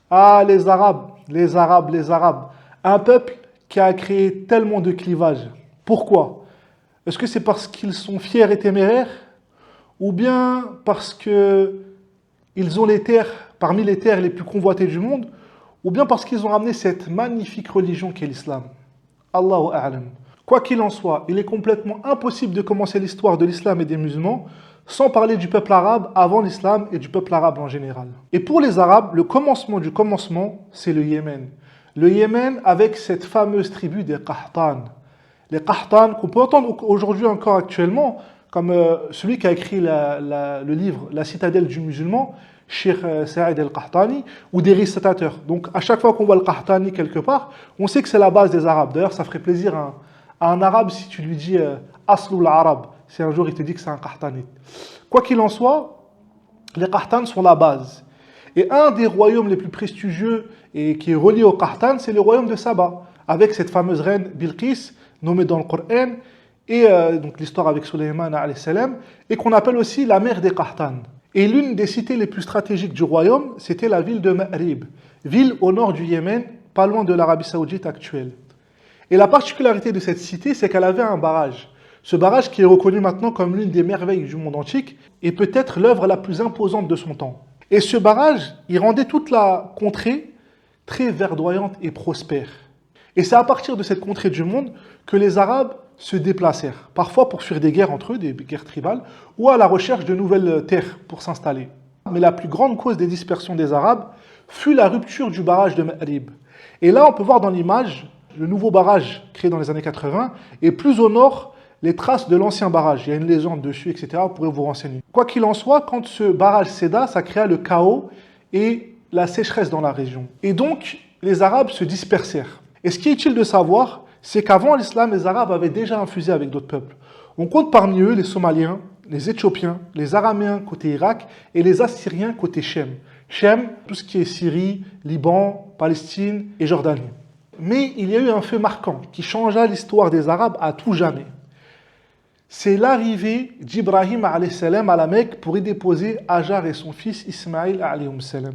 Ah, les Arabes, les Arabes, les Arabes. Un peuple qui a créé tellement de clivages. Pourquoi? Est-ce que c'est parce qu'ils sont fiers et téméraires? Ou bien parce que ils ont les terres, parmi les terres les plus convoitées du monde? Ou bien parce qu'ils ont ramené cette magnifique religion qu'est l'islam? Allahu A'lam. Quoi qu'il en soit, il est complètement impossible de commencer l'histoire de l'islam et des musulmans sans parler du peuple arabe avant l'islam et du peuple arabe en général. Et pour les Arabes, le commencement du commencement, c'est le Yémen. Le Yémen avec cette fameuse tribu des Qahtan. Les Qahtan qu'on peut entendre aujourd'hui encore actuellement, comme celui qui a écrit le livre La citadelle du musulman, Cheikh Saïd al-Qahtani, ou des récitateurs. Donc à chaque fois qu'on voit le Qahtani quelque part, on sait que c'est la base des Arabes. D'ailleurs, ça ferait plaisir à un Arabe si tu lui dis Aslou l'Arabe, si un jour il te dit que c'est un Qahtani. Quoi qu'il en soit, les Qahtan sont la base. Et un des royaumes les plus prestigieux et qui est relié au Qahtan, c'est le royaume de Saba, avec cette fameuse reine Bilqis, nommée dans le Coran, et donc l'histoire avec Sulayman alayhi salam, et qu'on appelle aussi la mère des Qahtan. Et l'une des cités les plus stratégiques du royaume, c'était la ville de Ma'rib, ville au nord du Yémen, pas loin de l'Arabie Saoudite actuelle. Et la particularité de cette cité, c'est qu'elle avait un barrage. Ce barrage qui est reconnu maintenant comme l'une des merveilles du monde antique, et peut-être l'œuvre la plus imposante de son temps. Et ce barrage, il rendait toute la contrée très verdoyante et prospère. Et c'est à partir de cette contrée du monde que les Arabes se déplacèrent, parfois pour fuir des guerres entre eux, des guerres tribales, ou à la recherche de nouvelles terres pour s'installer. Mais la plus grande cause des dispersions des Arabes fut la rupture du barrage de Ma'rib. Et là, on peut voir dans l'image le nouveau barrage créé dans les années 80, et plus au nord, les traces de l'ancien barrage. Il y a une légende dessus, etc. Vous pourrez vous renseigner. Quoi qu'il en soit, quand ce barrage céda, ça créa le chaos et la sécheresse dans la région. Et donc, les Arabes se dispersèrent. Et ce qui est utile de savoir, c'est qu'avant l'islam, les Arabes avaient déjà infusé avec d'autres peuples. On compte parmi eux les Somaliens, les Éthiopiens, les Araméens côté Irak et les Assyriens côté Shem. Shem, tout ce qui est Syrie, Liban, Palestine et Jordanie. Mais il y a eu un fait marquant qui changea l'histoire des Arabes à tout jamais. C'est l'arrivée d'Ibrahim alayhi salam à la Mecque pour y déposer Hajar et son fils Ismaïl alayhi salam.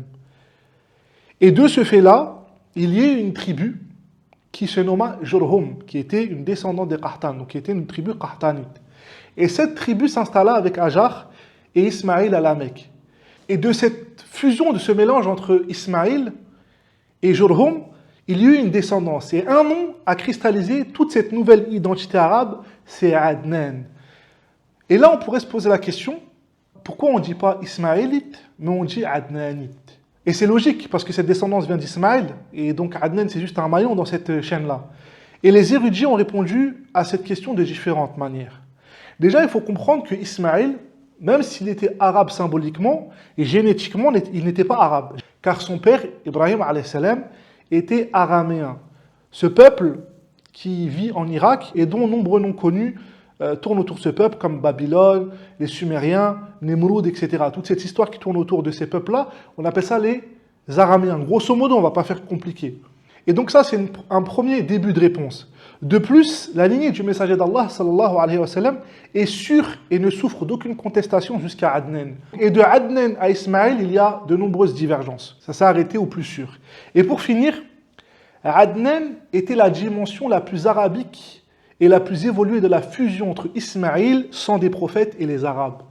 Et de ce fait-là, il y a eu une tribu qui se nomma Jurhum, qui était une descendante des Qahtan, donc qui était une tribu qahtanite. Et cette tribu s'installa avec Hajar et Ismaïl à la Mecque. Et de cette fusion, de ce mélange entre Ismaïl et Jurhum, il y a eu une descendance. Et un nom a cristallisé toute cette nouvelle identité arabe, c'est Adnan. Et là, on pourrait se poser la question, pourquoi on ne dit pas Ismaélite, mais on dit Adnanite? Et c'est logique, parce que cette descendance vient d'Ismaël, et donc Adnan, c'est juste un maillon dans cette chaîne-là. Et les érudits ont répondu à cette question de différentes manières. Déjà, il faut comprendre que Ismaël, même s'il était arabe symboliquement, et génétiquement, il n'était pas arabe. Car son père, Ibrahim alayhi salam, était araméen. Ce peuple qui vit en Irak et dont nombreux noms connus tournent autour de ce peuple, comme Babylone, les Sumériens, Nemrud, etc. Toute cette histoire qui tourne autour de ces peuples-là, on appelle ça les Araméens. Grosso modo, on ne va pas faire compliqué. Et donc ça, c'est un premier début de réponse. De plus, la lignée du messager d'Allah, sallallahu alayhi wa sallam, est sûre et ne souffre d'aucune contestation jusqu'à Adnan. Et de Adnan à Ismaël, il y a de nombreuses divergences. Ça s'est arrêté au plus sûr. Et pour finir, Adnan était la dimension la plus arabique et la plus évoluée de la fusion entre Ismaïl, sang des prophètes, et les Arabes.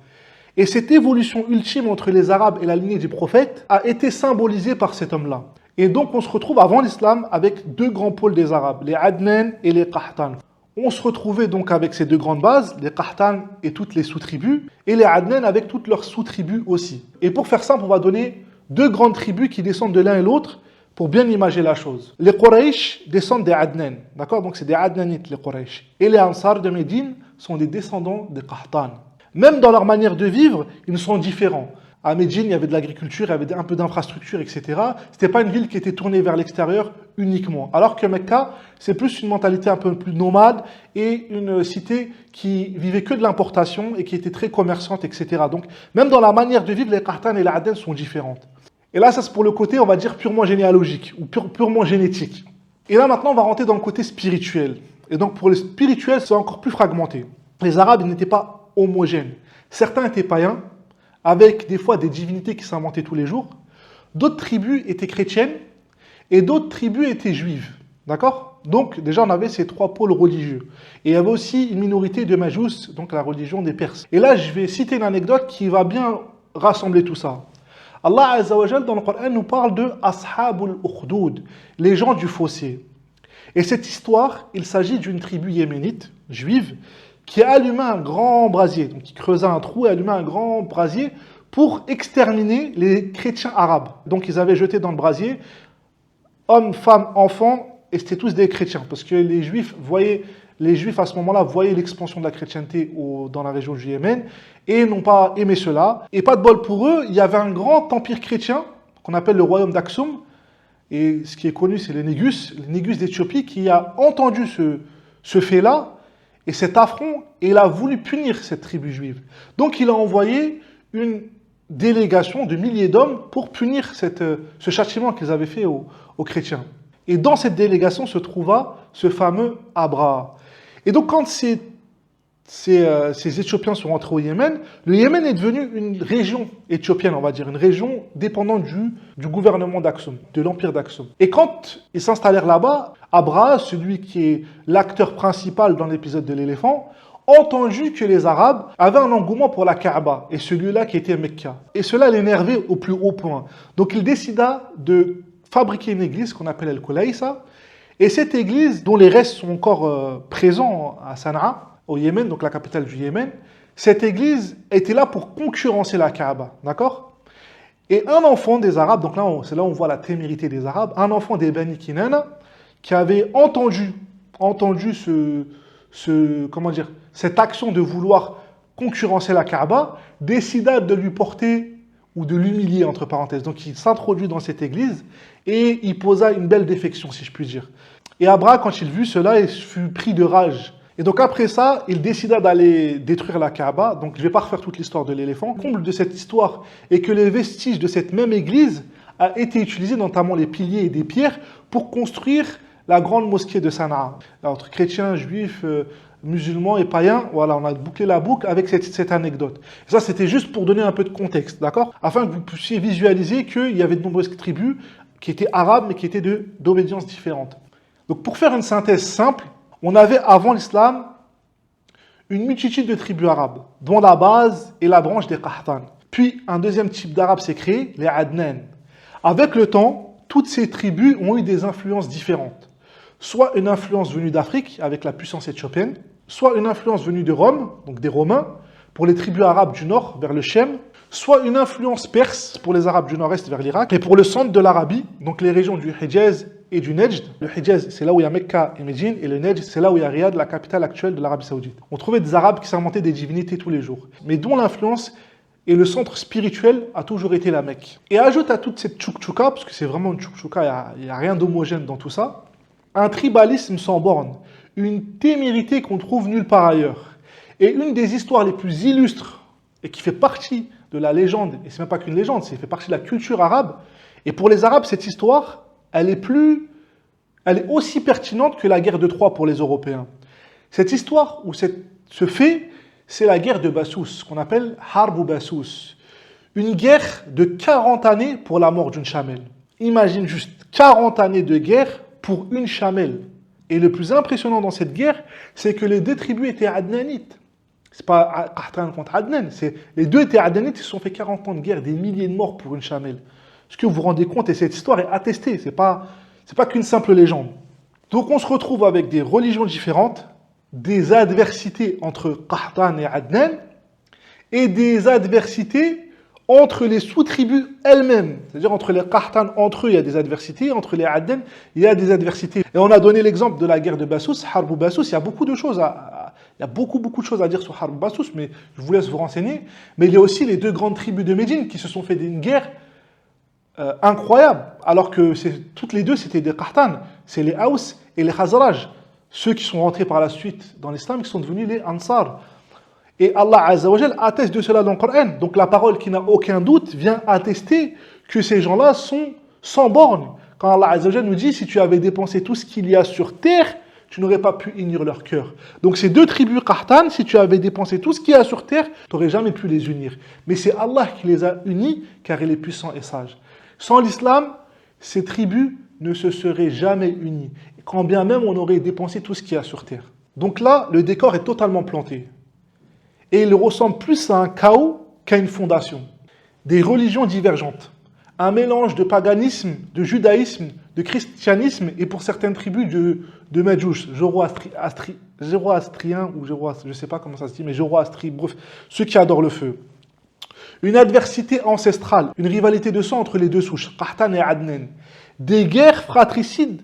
Et cette évolution ultime entre les Arabes et la lignée du prophète a été symbolisée par cet homme-là. Et donc on se retrouve avant l'islam avec deux grands pôles des Arabes, les Adnan et les Qahtan. On se retrouvait donc avec ces deux grandes bases, les Qahtan et toutes les sous-tribus, et les Adnan avec toutes leurs sous-tribus aussi. Et pour faire simple, on va donner deux grandes tribus qui descendent de l'un et l'autre pour bien imager la chose. Les Quraysh descendent des Adnan, d'accord? Donc c'est des Adnanites, les Quraysh. Et les Ansar de Médine sont des descendants des Qahtan. Même dans leur manière de vivre, ils sont différents. À Médine, il y avait de l'agriculture, il y avait un peu d'infrastructure, etc. C'était pas une ville qui était tournée vers l'extérieur uniquement. Alors que Mecca, c'est plus une mentalité un peu plus nomade et une cité qui vivait que de l'importation et qui était très commerçante, etc. Donc, même dans la manière de vivre, les Qahtan et les Adnan sont différentes. Et là, ça c'est pour le côté, on va dire, purement généalogique ou purement génétique. Et là, maintenant, on va rentrer dans le côté spirituel. Et donc, pour le spirituel, c'est encore plus fragmenté. Les Arabes, ils n'étaient pas homogènes. Certains étaient païens, avec des fois des divinités qui s'inventaient tous les jours. d'autres tribus étaient chrétiennes et d'autres tribus étaient juives. D'accord? Donc déjà on avait ces trois pôles religieux. Et il y avait aussi une minorité de Majous, donc la religion des Perses. Et là je vais citer une anecdote qui va bien rassembler tout ça. Allah Azza wa Jal dans le Coran nous parle de Ashabul Ukhdud, les gens du fossé. Et cette histoire, il s'agit d'une tribu yéménite, juive, qui a allumé un grand brasier, donc qui creusa un trou et alluma un grand brasier pour exterminer les chrétiens arabes. Donc ils avaient jeté dans le brasier hommes, femmes, enfants, et c'était tous des chrétiens, parce que les juifs à ce moment-là voyaient l'expansion de la chrétienté dans la région du Yémen, et n'ont pas aimé cela. Et pas de bol pour eux, il y avait un grand empire chrétien, qu'on appelle le royaume d'Aksum, et ce qui est connu, c'est les Négus d'Éthiopie, qui a entendu ce fait-là, et cet affront, et il a voulu punir cette tribu juive. Donc il a envoyé une délégation de milliers d'hommes pour punir ce châtiment qu'ils avaient fait aux chrétiens. Et dans cette délégation se trouva ce fameux Abraha. Et donc quand ces Éthiopiens sont rentrés au Yémen, le Yémen est devenu une région éthiopienne, on va dire, une région dépendante du gouvernement d'Aksum, de l'empire d'Aksum. Et quand ils s'installèrent là-bas, Abraha, celui qui est l'acteur principal dans l'épisode de l'éléphant, entendu que les Arabes avaient un engouement pour la Kaaba, et celui-là qui était Mecca. Et cela l'énervait au plus haut point. Donc il décida de fabriquer une église qu'on appelle El-Kulaïsa, et cette église, dont les restes sont encore présents à Sanaa, au Yémen, donc la capitale du Yémen, cette église était là pour concurrencer la Kaaba, d'accord? Et un enfant des Arabes, donc là, c'est là où on voit la témérité des Arabes, un enfant des Bani Kinana, qui avait entendu cette action de vouloir concurrencer la Kaaba, décida de lui porter ou de l'humilier, entre parenthèses. Donc il s'introduit dans cette église et il posa une belle défection, si je puis dire. Et Abraha, quand il vit cela, il fut pris de rage. Et donc après ça, il décida d'aller détruire la Kaaba. Donc je ne vais pas refaire toute l'histoire de l'éléphant. Le comble de cette histoire est que les vestiges de cette même église a été utilisés, notamment les piliers et des pierres, pour construire la grande mosquée de Sanaa. Entre chrétiens, juifs, musulmans et païens, voilà, on a bouclé la boucle avec cette anecdote. Et ça, c'était juste pour donner un peu de contexte, d'accord? Afin que vous puissiez visualiser qu'il y avait de nombreuses tribus qui étaient arabes, mais qui étaient d'obédiences différentes. Donc pour faire une synthèse simple, on avait avant l'islam une multitude de tribus arabes, dont la base est la branche des Qahtan. Puis un deuxième type d'arabes s'est créé, les Adnan. Avec le temps, toutes ces tribus ont eu des influences différentes. Soit une influence venue d'Afrique, avec la puissance éthiopienne, soit une influence venue de Rome, donc des Romains, pour les tribus arabes du nord, vers le Chem, soit une influence perse pour les arabes du nord-est vers l'Irak, et pour le centre de l'Arabie, donc les régions du Hijaz et du Nejd. Le Hijaz, c'est là où il y a Mecca et Médine, et le Nejd, c'est là où il y a Riyad, la capitale actuelle de l'Arabie Saoudite. On trouvait des arabes qui sermentaient des divinités tous les jours, mais dont l'influence et le centre spirituel a toujours été la Mecque. Et ajoute à toute cette tchouk-tchouka, parce que c'est vraiment une tchouk-tchouka, il n'y a rien d'homogène dans tout ça, un tribalisme sans borne, une témérité qu'on trouve nulle part ailleurs. Et une des histoires les plus illustres, et qui fait partie de la légende, et c'est même pas qu'une légende, c'est fait partie de la culture arabe, et pour les Arabes, cette histoire, elle est aussi pertinente que la guerre de Troie pour les Européens. Cette histoire, ou ce fait, c'est la guerre de Bassous, qu'on appelle Harb Bassous. Une guerre de 40 années pour la mort d'une chamelle. Imagine juste 40 années de guerre pour une chamelle. Et le plus impressionnant dans cette guerre, c'est que les deux tribus étaient adnanites. C'est pas Qahtan contre Adnan, les deux étaient adnanites, ils se sont fait 40 ans de guerre, des milliers de morts pour une chamelle. Est-ce que vous vous rendez compte? Et cette histoire est attestée, c'est pas qu'une simple légende. Donc on se retrouve avec des religions différentes, des adversités entre Qahtan et Adnan, et des adversités entre les sous-tribus elles-mêmes. C'est-à-dire entre les Qahtan, entre eux, il y a des adversités, entre les Adnan, il y a des adversités. Et on a donné l'exemple de la guerre de Bassous, Harb Bassous, il y a beaucoup de choses il y a beaucoup de choses à dire sur Harb Bassous, mais je vous laisse vous renseigner. Mais il y a aussi les deux grandes tribus de Médine qui se sont fait une guerre incroyable, alors que toutes les deux c'était des Qahtan, c'est les Haus et les Khazraj, ceux qui sont rentrés par la suite dans l'islam, qui sont devenus les Ansar. Et Allah Azza wa Jal atteste de cela dans le Coran. Donc la parole qui n'a aucun doute vient attester que ces gens-là sont sans borne. Quand Allah Azza wa Jal nous dit, si tu avais dépensé tout ce qu'il y a sur terre, tu n'aurais pas pu unir leur cœur. Donc ces deux tribus Qahtan, si tu avais dépensé tout ce qu'il y a sur terre, tu n'aurais jamais pu les unir. Mais c'est Allah qui les a unis, car il est puissant et sage. Sans l'islam, ces tribus ne se seraient jamais unies, quand bien même on aurait dépensé tout ce qu'il y a sur terre. Donc là, le décor est totalement planté. Et il ressemble plus à un chaos qu'à une fondation. Des religions divergentes, un mélange de paganisme, de judaïsme, de christianisme et pour certaines tribus de Medjouch, zoroastriens ou je ne sais pas comment ça se dit, mais zoroastri, bref, ceux qui adorent le feu. Une adversité ancestrale, une rivalité de sang entre les deux souches, Qahtan et Adnan. Des guerres fratricides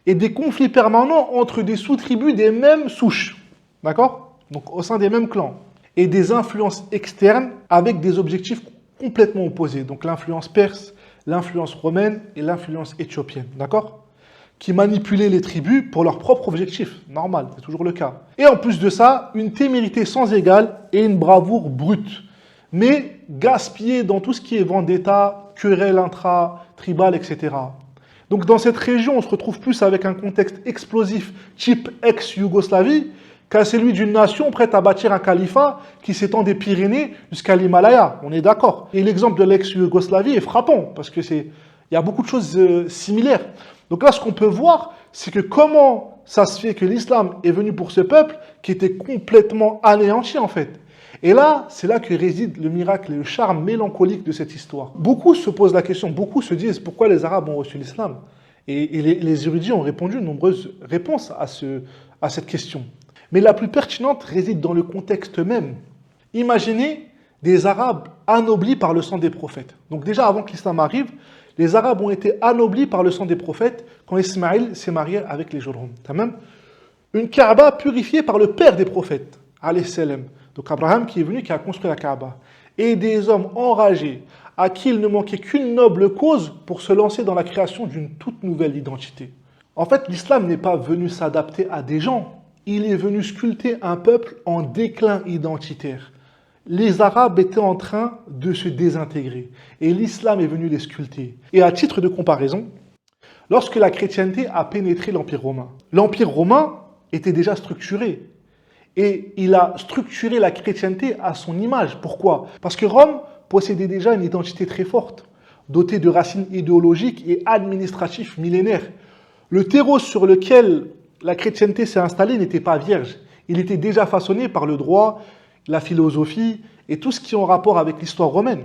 et des conflits permanents entre des sous-tribus des mêmes souches. D'accord? Donc au sein des mêmes clans. Et des influences externes avec des objectifs complètement opposés. Donc l'influence perse, l'influence romaine et l'influence éthiopienne. D'accord? Qui manipulaient les tribus pour leurs propres objectifs. Normal, c'est toujours le cas. Et en plus de ça, une témérité sans égale et une bravoure brute. Mais gaspillée dans tout ce qui est vendetta, querelle intra-tribale, etc. Donc dans cette région, on se retrouve plus avec un contexte explosif type ex-Yougoslavie qu'à celui d'une nation prête à bâtir un califat qui s'étend des Pyrénées jusqu'à l'Himalaya. On est d'accord. Et l'exemple de l'ex-Yougoslavie est frappant parce que il y a beaucoup de choses similaires. Donc là, ce qu'on peut voir, c'est que comment ça se fait que l'islam est venu pour ce peuple qui était complètement anéanti en fait. Et là, c'est là que réside le miracle et le charme mélancolique de cette histoire. Beaucoup se posent la question, beaucoup se disent pourquoi les Arabes ont reçu l'islam. Et les érudits ont répondu de nombreuses réponses à cette question. Mais la plus pertinente réside dans le contexte même. Imaginez des Arabes anoblis par le sang des prophètes. Donc déjà, avant que l'islam arrive, les Arabes ont été anoblis par le sang des prophètes quand Ismaïl s'est marié avec les Jurhum. Tamam. Une Kaaba purifiée par le père des prophètes, alayhi salam. Donc Abraham qui est venu, qui a construit la Kaaba. Et des hommes enragés, à qui il ne manquait qu'une noble cause pour se lancer dans la création d'une toute nouvelle identité. En fait, l'islam n'est pas venu s'adapter à des gens. Il est venu sculpter un peuple en déclin identitaire. Les Arabes étaient en train de se désintégrer. Et l'islam est venu les sculpter. Et à titre de comparaison, lorsque la chrétienté a pénétré l'Empire romain était déjà structuré. Et il a structuré la chrétienté à son image. Pourquoi? Parce que Rome possédait déjà une identité très forte, dotée de racines idéologiques et administratives millénaires. Le terreau sur lequel la chrétienté s'est installée n'était pas vierge. Il était déjà façonné par le droit, la philosophie et tout ce qui est en rapport avec l'histoire romaine.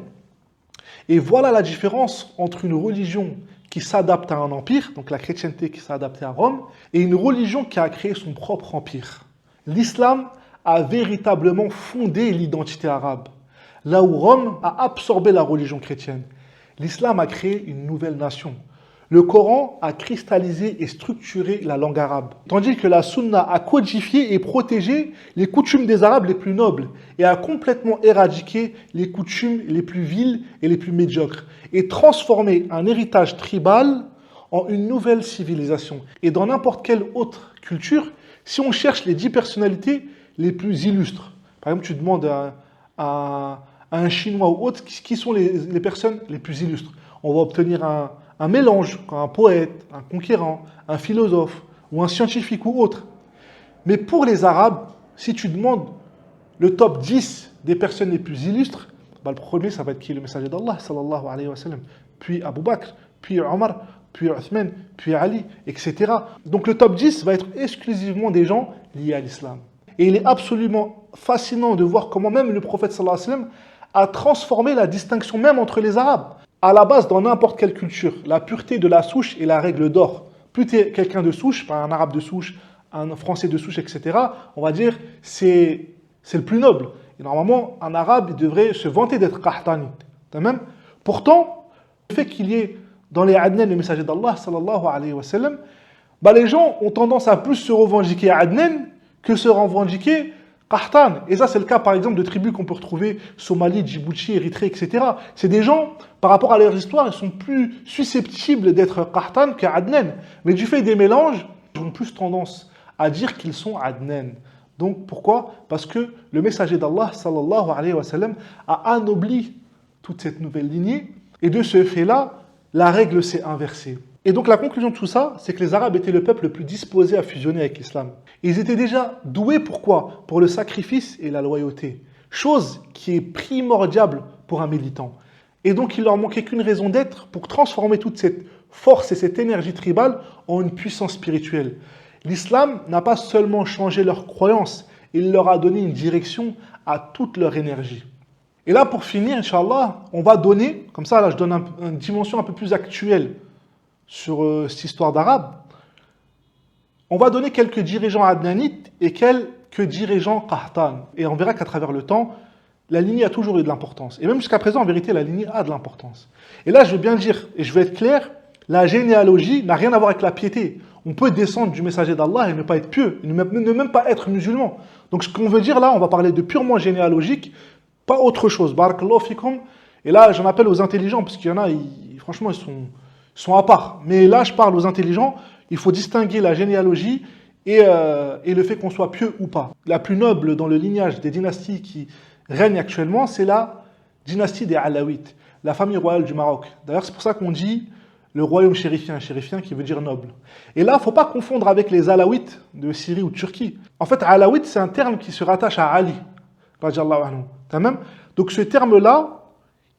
Et voilà la différence entre une religion qui s'adapte à un empire, donc la chrétienté qui s'est adaptée à Rome, et une religion qui a créé son propre empire. L'islam a véritablement fondé l'identité arabe, là où Rome a absorbé la religion chrétienne. L'islam a créé une nouvelle nation. Le Coran a cristallisé et structuré la langue arabe, tandis que la Sunna a codifié et protégé les coutumes des Arabes les plus nobles et a complètement éradiqué les coutumes les plus viles et les plus médiocres, et transformé un héritage tribal en une nouvelle civilisation. Et dans n'importe quelle autre culture, si on cherche les 10 personnalités les plus illustres, par exemple tu demandes à un Chinois ou autre qui sont les personnes les plus illustres, on va obtenir un mélange, un poète, un conquérant, un philosophe ou un scientifique ou autre. Mais pour les Arabes, si tu demandes le top 10 des personnes les plus illustres, le premier ça va être qui? Le messager d'Allah, sallallahu alayhi wa sallam, puis Abu Bakr, puis Omar, puis Uthman, puis Ali, etc. Donc le top 10 va être exclusivement des gens liés à l'islam. Et il est absolument fascinant de voir comment même le prophète sallallahu alayhi wa sallam a transformé la distinction même entre les Arabes. À la base, dans n'importe quelle culture, la pureté de la souche est la règle d'or. Plus tu es quelqu'un de souche, pas un arabe de souche, un français de souche, etc., on va dire c'est le plus noble. Et normalement, un arabe il devrait se vanter d'être qahtani. Pourtant, le fait qu'il y ait dans les Adnan le messager d'Allah, sallallahu alayhi wa sallam, les gens ont tendance à plus se revendiquer Adnan que se revendiquer Qahtan. Et ça, c'est le cas, par exemple, de tribus qu'on peut retrouver Somalie, Djibouti, Érythrée, etc. C'est des gens, par rapport à leur histoire, ils sont plus susceptibles d'être Qahtan qu'Adnan. Mais du fait des mélanges, ils ont plus tendance à dire qu'ils sont Adnan. Donc, pourquoi? Parce que le messager d'Allah, sallallahu alayhi wa sallam, a anobli toute cette nouvelle lignée. Et de ce fait-là, la règle s'est inversée. Et donc la conclusion de tout ça, c'est que les Arabes étaient le peuple le plus disposé à fusionner avec l'islam. Ils étaient déjà doués, pourquoi? Pour le sacrifice et la loyauté. Chose qui est primordiale pour un militant. Et donc, il leur manquait qu'une raison d'être pour transformer toute cette force et cette énergie tribale en une puissance spirituelle. L'islam n'a pas seulement changé leurs croyances, il leur a donné une direction à toute leur énergie. Et là, pour finir, Inch'Allah, on va donner, comme ça, là, je donne une dimension un peu plus actuelle sur cette histoire d'Arabe. On va donner quelques dirigeants adnanites et quelques dirigeants qahtan. Et on verra qu'à travers le temps, la lignée a toujours eu de l'importance. Et même jusqu'à présent, en vérité, la lignée a de l'importance. Et là, je veux bien dire, et je vais être clair, la généalogie n'a rien à voir avec la piété. On peut descendre du messager d'Allah et ne pas être pieux, et ne même pas être musulman. Donc ce qu'on veut dire là, on va parler de purement généalogique, pas autre chose. Barakallahu fikum. Et là, j'en appelle aux intelligents, parce qu'il y en a, franchement, ils sont à part. Mais là, je parle aux intelligents, il faut distinguer la généalogie et le fait qu'on soit pieux ou pas. La plus noble dans le lignage des dynasties qui règnent actuellement, c'est la dynastie des Alaouites, la famille royale du Maroc. D'ailleurs, c'est pour ça qu'on dit le royaume chérifien qui veut dire noble. Et là, il ne faut pas confondre avec les Alaouites de Syrie ou de Turquie. En fait, Alaouite, c'est un terme qui se rattache à Ali, radiallahu anhu. Tamam. Donc ce terme-là,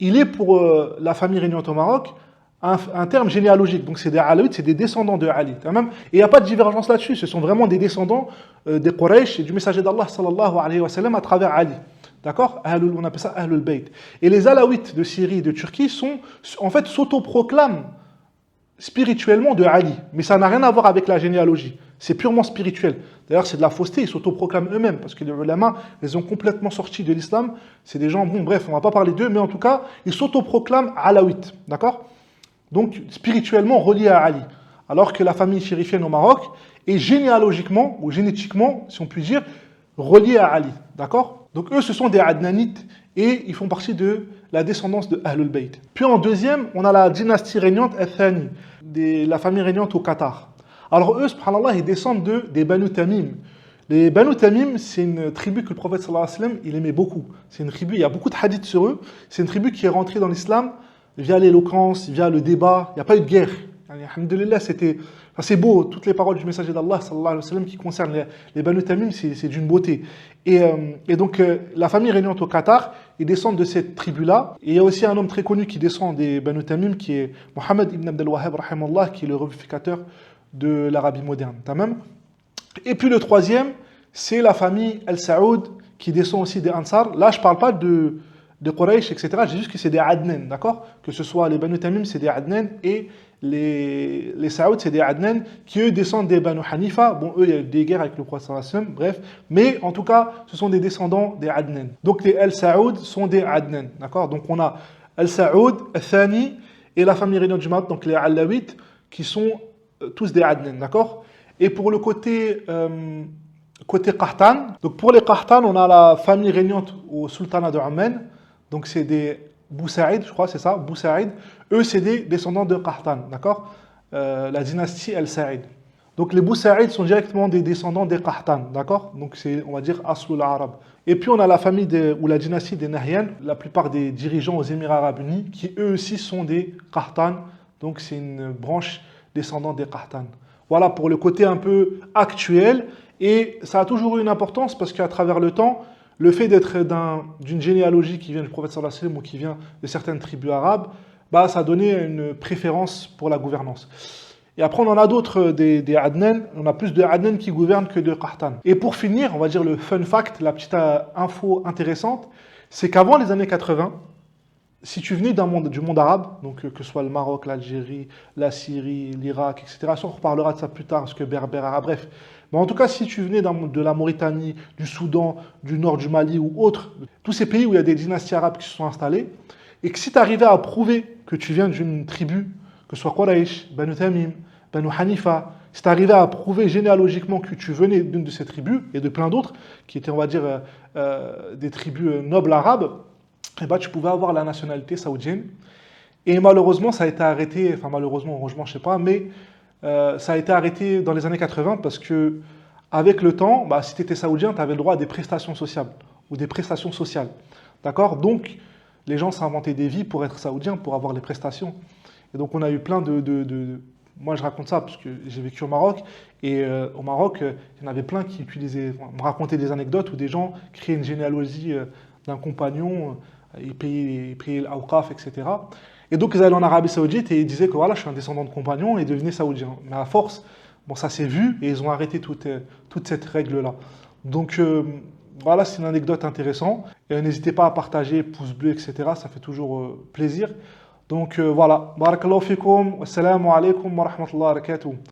il est pour la famille régnante au Maroc un terme généalogique. Donc c'est des Alaouites, c'est des descendants de Ali. Tamam. Et il n'y a pas de divergence là-dessus. Ce sont vraiment des descendants des Quraysh et du messager d'Allah sallallahu alayhi wa sallam à travers Ali. D'accord? On appelle ça Ahlul Bayt. Et les Alaouites de Syrie et de Turquie s'autoproclament spirituellement de Ali. Mais ça n'a rien à voir avec la généalogie. C'est purement spirituel. D'ailleurs, c'est de la fausseté. Ils s'autoproclament eux-mêmes. Parce que les ulama les ont complètement sortis de l'islam. C'est des gens, bon, bref, on ne va pas parler d'eux, mais en tout cas, ils s'autoproclament Alaouites. D'accord? Donc, spirituellement reliés à Ali. Alors que la famille chérifienne au Maroc est généalogiquement, ou génétiquement, si on peut dire, reliée à Ali. D'accord? Donc eux, ce sont des Adnanites et ils font partie de la descendance de Ahlul Bayt. Puis en deuxième, on a la dynastie régnante Athani, la famille régnante au Qatar. Alors eux, subhanallah, ils descendent des Banu Tamim. Les Banu Tamim, c'est une tribu que le prophète sallallahu alayhi wa sallam, il aimait beaucoup. C'est une tribu, il y a beaucoup de hadiths sur eux. C'est une tribu qui est rentrée dans l'islam via l'éloquence, via le débat. Il n'y a pas eu de guerre. Alhamdulillah, c'est beau, toutes les paroles du messager d'Allah sallallahu alayhi wa sallam qui concernent les Banu Tamim, c'est d'une beauté. Et donc, la famille régnante au Qatar, ils descendent de cette tribu-là. Et il y a aussi un homme très connu qui descend des Banu Tamim, qui est Mohammed ibn Abdel Wahhab, rahimallah, qui est le revivificateur de l'Arabie moderne. Tamam. Et puis le troisième, c'est la famille Al-Saoud, qui descend aussi des Ansar. Là, je ne parle pas de Quraysh, etc. J'ai juste que c'est des Adnan, d'accord? Que ce soit les Banu Tamim, c'est des Adnan, et les Saoud, c'est des Adnan, qui eux descendent des Banu Hanifa. Bon, eux, il y a eu des guerres avec le prophète sallallahu alayhi wa sallam, bref. Mais en tout cas, ce sont des descendants des Adnan. Donc les Al-Saoud sont des Adnan, d'accord? Donc on a Al-Saoud, Al-Thani, et la famille régnante du Maroc, donc les Alawites, qui sont tous des Adnan, d'accord? Et pour le côté Qahtan, donc pour les Qahtan, on a la famille régnante au sultanat de Oman, donc c'est des Boussaïd, je crois, c'est ça, Boussaïd. Eux, c'est des descendants de Qahtan, d'accord? La dynastie Al-Saïd. Donc les Boussaïd sont directement des descendants des Qahtan, d'accord? Donc c'est, on va dire, Aslul Arab. Et puis on a la famille ou la dynastie des Nahyan, la plupart des dirigeants aux Émirats Arabes Unis, qui eux aussi sont des Qahtan, donc c'est une branche descendante des Qahtan. Voilà pour le côté un peu actuel, et ça a toujours eu une importance parce qu'à travers le temps, le fait d'être d'une généalogie qui vient du prophète sallallahu alayhi wa sallam ou qui vient de certaines tribus arabes, bah, ça a donné une préférence pour la gouvernance. Et après, on en a d'autres, des Adnan. On a plus de Adnan qui gouvernent que de Qahtan. Et pour finir, on va dire le fun fact, la petite info intéressante, c'est qu'avant les années 80, si tu venais du monde arabe, donc que ce soit le Maroc, l'Algérie, la Syrie, l'Irak, etc., on reparlera de ça plus tard, parce que berbère, arabe, bref. Mais en tout cas, si tu venais de la Mauritanie, du Soudan, du nord du Mali ou autres, tous ces pays où il y a des dynasties arabes qui se sont installées, et que si tu arrivais à prouver que tu viens d'une tribu, que ce soit Quraysh, Banu Tamim, Banu Hanifa, si tu arrivais à prouver généalogiquement que tu venais d'une de ces tribus, et de plein d'autres, qui étaient, on va dire, des tribus nobles arabes, eh ben, tu pouvais avoir la nationalité saoudienne. Et malheureusement, ça a été arrêté, enfin malheureusement, heureusement, je ne sais pas, mais ça a été arrêté dans les années 80 parce que avec le temps, bah, si tu étais saoudien, tu avais le droit à des prestations sociales ou des prestations sociales. D'accord? Donc, les gens s'inventaient des vies pour être saoudiens, pour avoir les prestations. Et donc, on a eu plein Moi, je raconte ça parce que j'ai vécu au Maroc. Et au Maroc, il y en avait plein qui utilisaient, me racontaient des anecdotes où des gens créaient une généalogie d'un compagnon Ils payaient l'awqaf, etc. Et donc ils allaient en Arabie Saoudite et ils disaient que voilà, je suis un descendant de compagnon et devenez saoudien. Mais à force, bon, ça s'est vu et ils ont arrêté toute cette règle-là. Donc voilà, c'est une anecdote intéressante. Et n'hésitez pas à partager, pouce bleu, etc. Ça fait toujours plaisir. Donc voilà, barakallahu fikum, wassalamu alaikum wa rahmatullahi wa barakatuh.